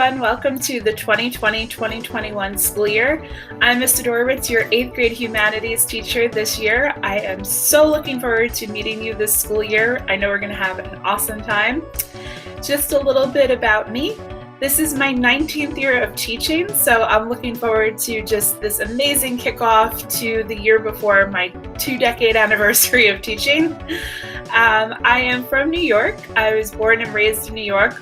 everyone. Welcome to the 2020-2021 school year. I'm Ms. Dorowitz, your 8th grade humanities teacher this year. I am so looking forward to meeting you this school year. I know we're going to have an awesome time. Just a little bit about me. This is my 19th year of teaching, so I'm looking forward to just this amazing kickoff to the year before my 2-decade anniversary of teaching. I am from New York. I was born and raised in New York.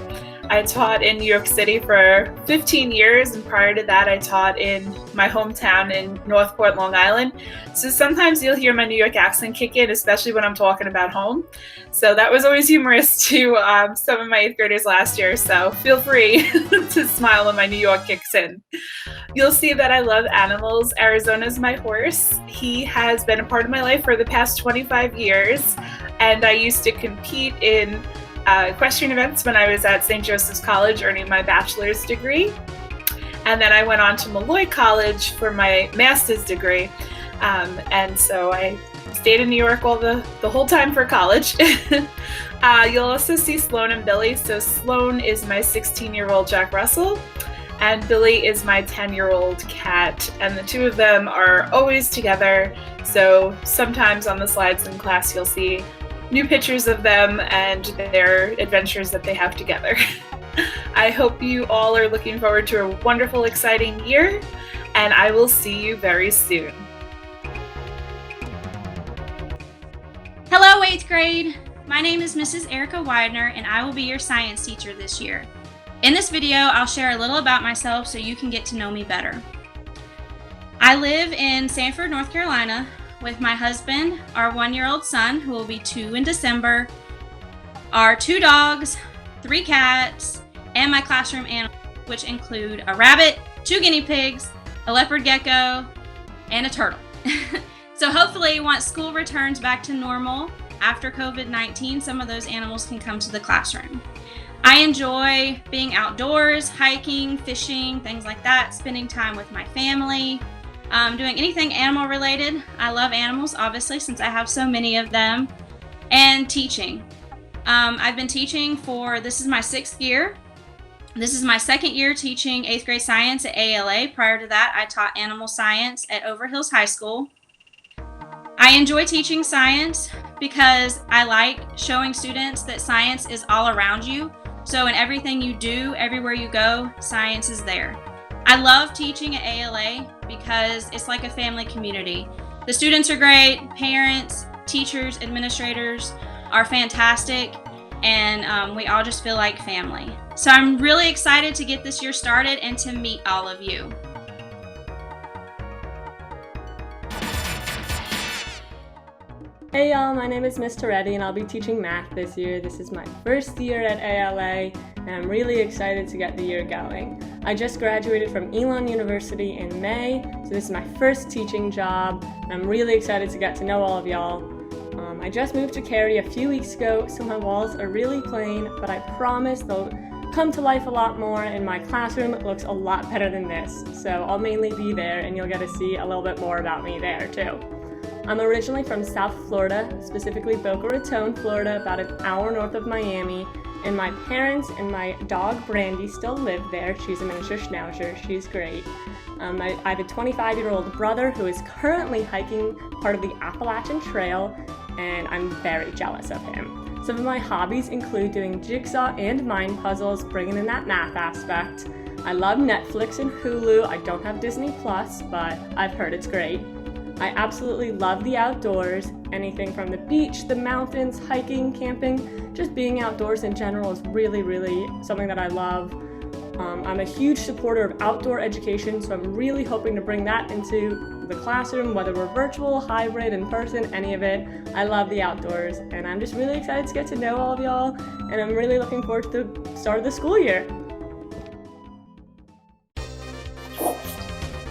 I taught in New York City for 15 years, and prior to that I taught in my hometown in Northport, Long Island. So sometimes you'll hear my New York accent kick in, especially when I'm talking about home. So that was always humorous to some of my 8th graders last year, so feel free to smile when my New York kicks in. You'll see that I love animals. Arizona's my horse. He has been a part of my life for the past 25 years, and I used to compete in equestrian events when I was at St. Joseph's College earning my bachelor's degree. And then I went on to Molloy College for my master's degree. And so I stayed in New York the whole time for college. You'll also see Sloan and Billy. So Sloan is my 16-year-old Jack Russell, and Billy is my 10-year-old cat. And the two of them are always together. So sometimes on the slides in class, you'll see new pictures of them and their adventures that they have together. I hope you all are looking forward to a wonderful, exciting year, and I will see you very soon. Hello, 8th grade. My name is Mrs. Erica Widener, and I will be your science teacher this year. In this video, I'll share a little about myself so you can get to know me better. I live in Sanford, North Carolina, with my husband, our 1-year-old son, who will be 2 in December, our 2 dogs, 3 cats, and my classroom animals, which include a rabbit, 2 guinea pigs, a leopard gecko, and a turtle. So hopefully once school returns back to normal after COVID-19, some of those animals can come to the classroom. I enjoy being outdoors, hiking, fishing, things like that, spending time with my family, doing anything animal related. I love animals, obviously, since I have so many of them, and teaching. I've been teaching this is my 6th year. This is my 2nd year teaching 8th grade science at ALA. Prior to that, I taught animal science at Overhills High School. I enjoy teaching science because I like showing students that science is all around you. So in everything you do, everywhere you go, science is there. I love teaching at ALA because it's like a family community. The students are great, parents, teachers, administrators are fantastic, and we all just feel like family. So I'm really excited to get this year started and to meet all of you. Hey y'all, my name is Ms. Toretti and I'll be teaching math this year. This is my first year at ALA and I'm really excited to get the year going. I just graduated from Elon University in May, so this is my first teaching job. I'm really excited to get to know all of y'all. I just moved to Cary a few weeks ago, so my walls are really plain, but I promise they'll come to life a lot more and my classroom looks a lot better than this. So I'll mainly be there and you'll get to see a little bit more about me there too. I'm originally from South Florida, specifically Boca Raton, Florida, about an hour north of Miami, and my parents and my dog Brandy still live there. She's a miniature schnauzer. She's great. I have a 25-year-old brother who is currently hiking part of the Appalachian Trail, and I'm very jealous of him. Some of my hobbies include doing jigsaw and mind puzzles, bringing in that math aspect. I love Netflix and Hulu. I don't have Disney Plus, but I've heard it's great. I absolutely love the outdoors. Anything from the beach, the mountains, hiking, camping, just being outdoors in general is really, really something that I love. I'm a huge supporter of outdoor education, so I'm really hoping to bring that into the classroom, whether we're virtual, hybrid, in person, any of it. I love the outdoors, and I'm just really excited to get to know all of y'all, and I'm really looking forward to the start of the school year.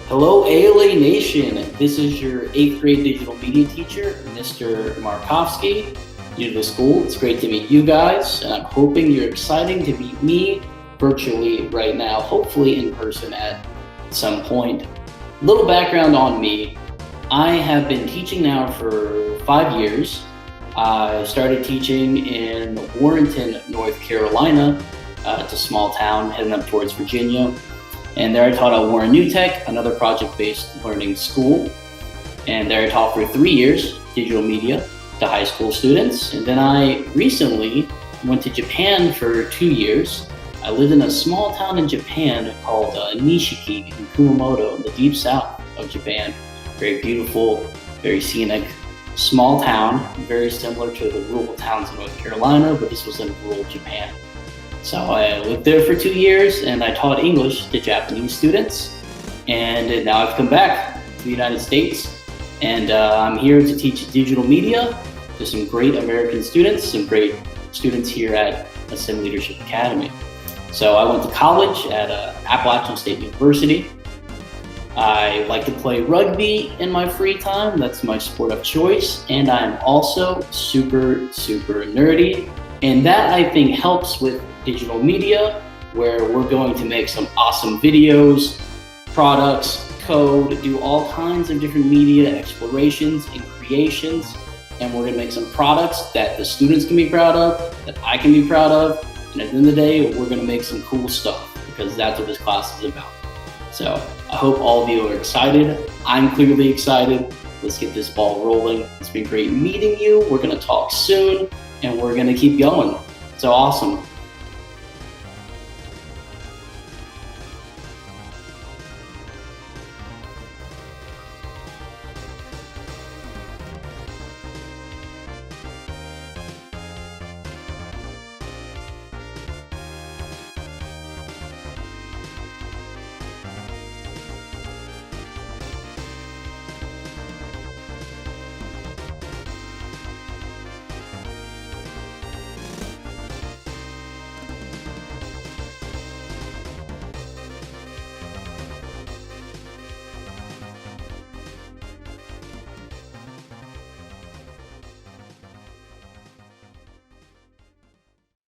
Hello, ALA Nation. This is your 8th grade digital media teacher, Mr. Markovsky. New to the school, it's great to meet you guys, and I'm hoping you're excited to meet me virtually right now, hopefully in person at some point. A little background on me. I have been teaching now for 5 years. I started teaching in Warrenton, North Carolina, It's a small town heading up towards Virginia. And there I taught at Warren New Tech, another project-based learning school. And there I taught for 3 years, digital media, to high school students. And then I recently went to Japan for 2 years. I lived in a small town in Japan called Nishiki in Kumamoto in the deep south of Japan. Very beautiful, very scenic, small town, very similar to the rural towns in North Carolina, but this was in rural Japan. So I lived there for 2 years and I taught English to Japanese students. And now I've come back to the United States and I'm here to teach digital media to some great American students, some great students here at Ascend Leadership Academy. So I went to college at Appalachian State University. I like to play rugby in my free time. That's my sport of choice. And I'm also super nerdy. And that I think helps with digital media, where we're going to make some awesome videos, products, code, do all kinds of different media explorations and creations. And we're gonna make some products that the students can be proud of, that I can be proud of. And at the end of the day, we're gonna make some cool stuff because that's what this class is about. So I hope all of you are excited. I'm clearly excited. Let's get this ball rolling. It's been great meeting you. We're gonna talk soon and we're gonna keep going. So awesome.